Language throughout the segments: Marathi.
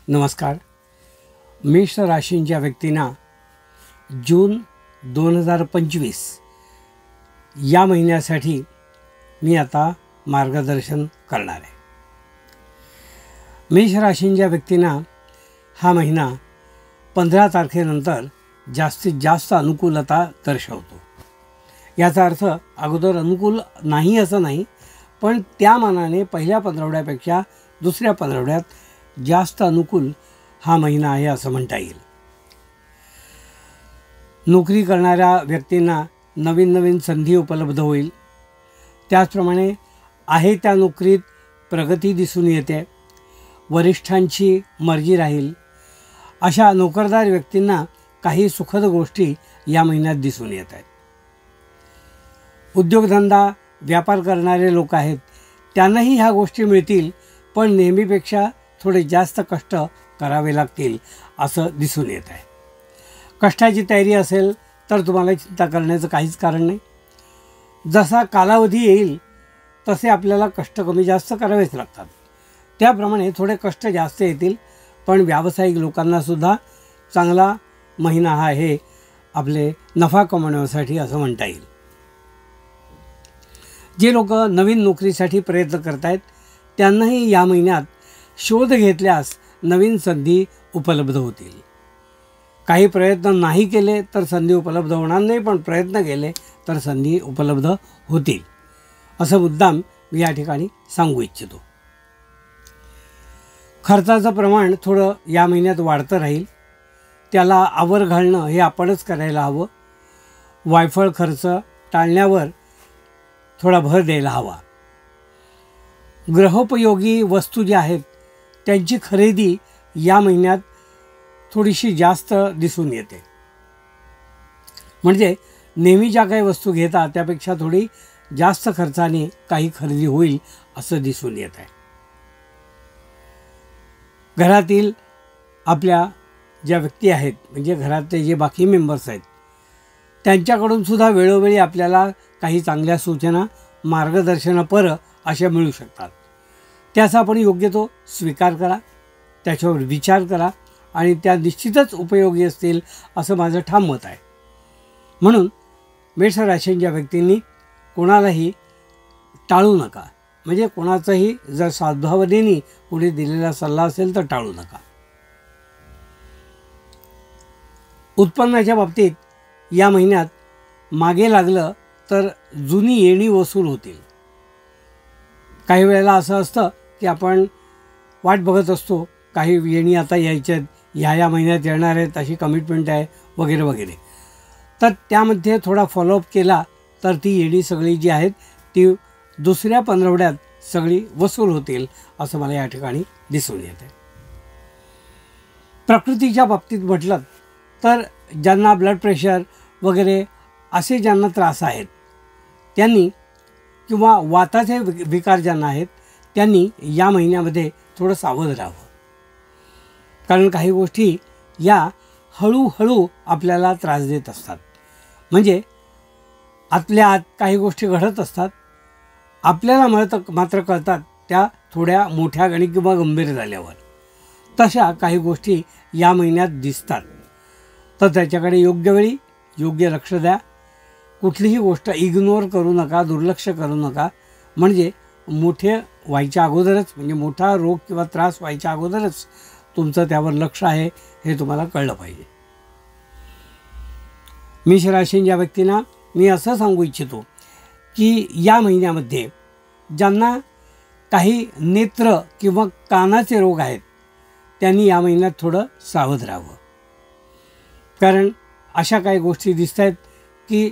नमस्कार. मेष राशींच्या व्यक्तींना जून 2025 या महिन्यासाठी मी आता मार्गदर्शन करणार आहे. मेष राशींच्या व्यक्तींना हा महिना 15 तारखेनंतर जास्तीत जास्त अनुकूलता दर्शवतो. याचा अर्थ अगोदर अनुकूल नाही असं नाही, पण त्या मानाने पहिल्या पंधरवड्यापेक्षा दुसऱ्या पंधरवड्यात जास्त अनुकूल हा महिना आहे असं म्हणता येईल. नोकरी करणाऱ्या व्यक्तींना नवीन नवीन संधी उपलब्ध होईल. त्याचप्रमाणे आहे त्या नोकरीत प्रगती दिसून येते. वरिष्ठांची मर्जी राहील. अशा नोकरदार व्यक्तींना काही सुखद गोष्टी या महिन्यात दिसून येत आहेत. उद्योगधंदा व्यापार करणारे लोक आहेत, त्यांनाही ह्या गोष्टी मिळतील, पण नेहमीपेक्षा थोडे जास्त कष्ट करावे लागतील असं दिसून येत आहे. कष्टाची तयारी असेल तर तुम्हाला चिंता करण्याचं काहीच कारण नाही. जसा कालावधी येईल तसे आपल्याला कष्ट कमी जास्त करावेच लागतात. त्याप्रमाणे थोडे कष्ट जास्त येतील, पण व्यावसायिक लोकांनासुद्धा चांगला महिना हा आहे आपले नफा कमवण्यासाठी असं म्हणता येईल. जे लोक नवीन नोकरीसाठी प्रयत्न करत आहेत त्यांनाही या महिन्यात शोध घेतल्यास नवीन संधी उपलब्ध होतील. काही प्रयत्न नाही केले तर संधी उपलब्ध होणार नाही, पण प्रयत्न केले तर संधी उपलब्ध होतील असं मुद्दाम मी या ठिकाणी सांगू इच्छितो. खर्चाचं प्रमाण थोडं या महिन्यात वाढतं राहील. त्याला आवर घालणं हे आपणच करायला हवं. वायफळ खर्च टाळण्यावर थोडा भर द्यायला हवा. गृहोपयोगी वस्तू ज्या आहेत त्यांची खरेदी या महिन्यात थोडीशी जास्त दिसून येते. म्हणजे नेहमी ज्या काही वस्तू घेता त्यापेक्षा थोडी जास्त खर्चाने काही खरेदी होईल असं दिसून येत आहे. घरातील आपल्या ज्या व्यक्ती आहेत, म्हणजे घरातले जे बाकी मेंबर्स आहेत, त्यांच्याकडून सुद्धा वेळोवेळी आपल्याला काही चांगल्या सूचना, मार्गदर्शनपर अशा मिळू शकतात. त्याचा आपण योग्य तो स्वीकार करा, त्याच्यावर विचार करा आणि त्या निश्चितच उपयोगी असतील असं माझं ठाम मत आहे. म्हणून मेष राशींच्या व्यक्तींनी कोणालाही टाळू नका. म्हणजे कोणाचाही जर सद्भावनेने कोणी दिलेला सल्ला असेल तर टाळू नका. उत्पन्नाच्या बाबतीत या महिन्यात मागे लागलं तर जुनी येणी वसूल होतील. काही वेळेला असं असतं की आपण वाट बघत असतो, काही येणी आता यायच्यात, ह्या महिन्यात येणार आहेत, अशी कमिटमेंट आहे वगैरे वगैरे. तर त्यामध्ये थोडा फॉलोअप केला तर ती येणी सगळी जी आहेत ती दुसऱ्या पंधरवड्यात सगळी वसूल होतील असं मला या ठिकाणी दिसून येते. प्रकृतीच्या बाबतीत म्हटलं तर ज्यांना ब्लड प्रेशर वगैरे असे ज्यांना त्रास आहेत त्यांनी, किंवा वाताचे विकार ज्यांना आहेत त्यांनी या महिन्यामध्ये थोडं सावध राहावं. कारण काही गोष्टी या हळूहळू आपल्याला त्रास देत असतात. म्हणजे आतल्या आत काही गोष्टी घडत असतात, आपल्याला मात्र कळतात त्या थोड्या मोठ्या गणी किंवा गंभीर झाल्यावर. तशा काही गोष्टी या महिन्यात दिसतात, तर त्याच्याकडे योग्य वेळी योग्य लक्ष द्या. कुठलीही गोष्ट इग्नोर करू नका, दुर्लक्ष करू नका. म्हणजे मोठे व्हायच्या अगोदरच, म्हणजे मोठा रोग किंवा त्रास व्हायच्या अगोदरच तुमचं त्यावर लक्ष आहे हे तुम्हाला कळलं पाहिजे. मेष राशींच्या व्यक्तींना मी असं सांगू इच्छितो की या महिन्यामध्ये ज्यांना काही नेत्र किंवा कानाचे रोग आहेत त्यांनी या महिन्यात थोडं सावध राहावं. कारण अशा काही गोष्टी दिसत आहेत की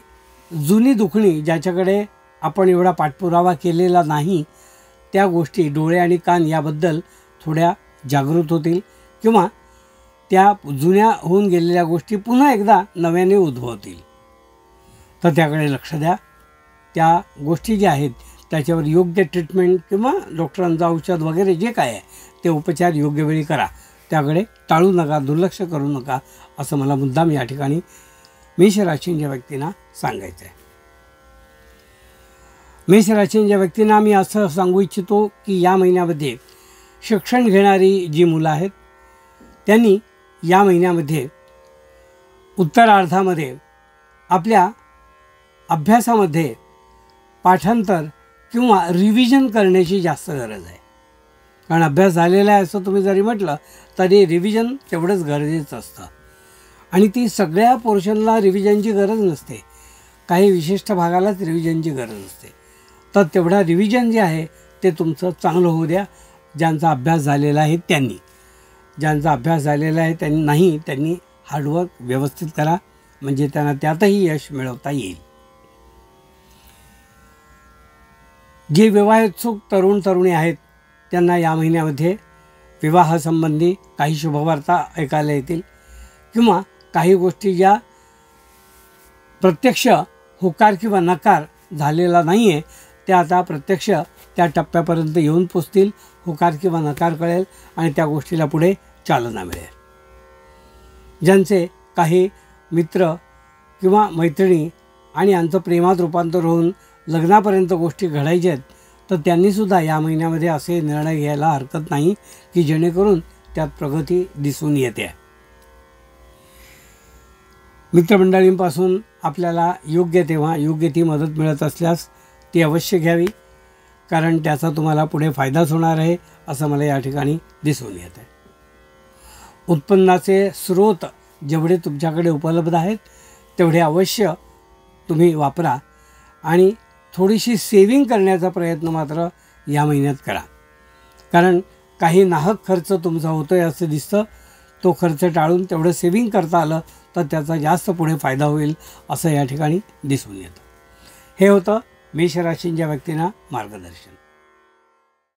जुनी दुखणी ज्याच्याकडे आपण एवढा पाठपुरावा केलेला नाही, त्या गोष्टी डोळे आणि कान याबद्दल थोड्या जागृत होतील, किंवा त्या जुन्या होऊन गेलेल्या गोष्टी पुन्हा एकदा नव्याने उद्भवतील. तर त्याकडे लक्ष द्या. त्या गोष्टी ज्या आहेत त्याच्यावर योग्य ट्रीटमेंट किंवा डॉक्टरांचं औषध वगैरे जे काय आहे ते उपचार योग्य वेळी करा. त्याकडे टाळू नका, दुर्लक्ष करू नका असं मला मुद्दाम या ठिकाणी मेष राशींच्या व्यक्तींना सांगायचं आहे. मेष राशींच्या व्यक्तींना मी असं सांगू इच्छितो की या महिन्यामध्ये शिक्षण घेणारी जी मुलं आहेत त्यांनी या महिन्यामध्ये उत्तरार्धामध्ये आपल्या अभ्यासामध्ये पाठांतर किंवा रिव्हिजन करण्याची जास्त गरज आहे. कारण अभ्यास झालेला आहे असं तुम्ही जरी म्हटलं तरी रिव्हिजन तेवढंच गरजेचं असतं. आणि ती सगळ्या पोर्शनला रिव्हिजनची गरज नसते, काही विशिष्ट भागालाच रिव्हिजनची गरज असते. तर तेवढा रिव्हिजन जे आहे ते तुमचं चांगलं होऊ द्या. ज्यांचा अभ्यास झालेला आहे त्यांनी, ज्यांचा अभ्यास झालेला आहे त्यांनी हार्डवर्क व्यवस्थित करा, म्हणजे त्यांना त्यातही यश मिळवता येईल. जे विवाहोत्सुक तरुण तरुणी आहेत त्यांना या महिन्यामध्ये विवाहासंबंधी काही शुभवार्ता ऐकायला येतील, किंवा काही गोष्टी ज्या प्रत्यक्ष होकार किंवा नकार झालेला नाही आहे त्या आता प्रत्यक्ष त्या टप्प्यापर्यंत येऊन पोचतील. होकार किंवा नकार कळेल आणि त्या गोष्टीला पुढे चालना मिळेल. ज्यांचे काही मित्र किंवा मैत्रिणी आणि यांचं प्रेमात रूपांतर होऊन लग्नापर्यंत गोष्टी घडायच्या आहेत तर त्यांनीसुद्धा या महिन्यामध्ये असे निर्णय घ्यायला हरकत नाही की जेणेकरून त्यात प्रगती दिसून येते. मित्रमंडळींपासून आपल्याला योग्य तेव्हा योग्य ती मदत मिळत असल्यास ती अवश्य घ्यावी, कारण त्याचा तुम्हाला पुढे फायदाच होणार आहे असं मला या ठिकाणी दिसून येत आहे. उत्पन्नाचे स्रोत जेवढे तुमच्याकडे उपलब्ध आहेत तेवढे अवश्य तुम्ही वापरा आणि थोडीशी सेविंग करण्याचा प्रयत्न मात्र या महिन्यात करा. कारण काही नाहक खर्च तुमचा होतो आहे असं दिसतं, तो खर्च टाळून तेवढं सेविंग करता आलं तर त्याचा जास्त पुढे फायदा होईल असं या ठिकाणी दिसून येतं. हे होतं मेष राशींच्या व्यक्तींना मार्गदर्शन.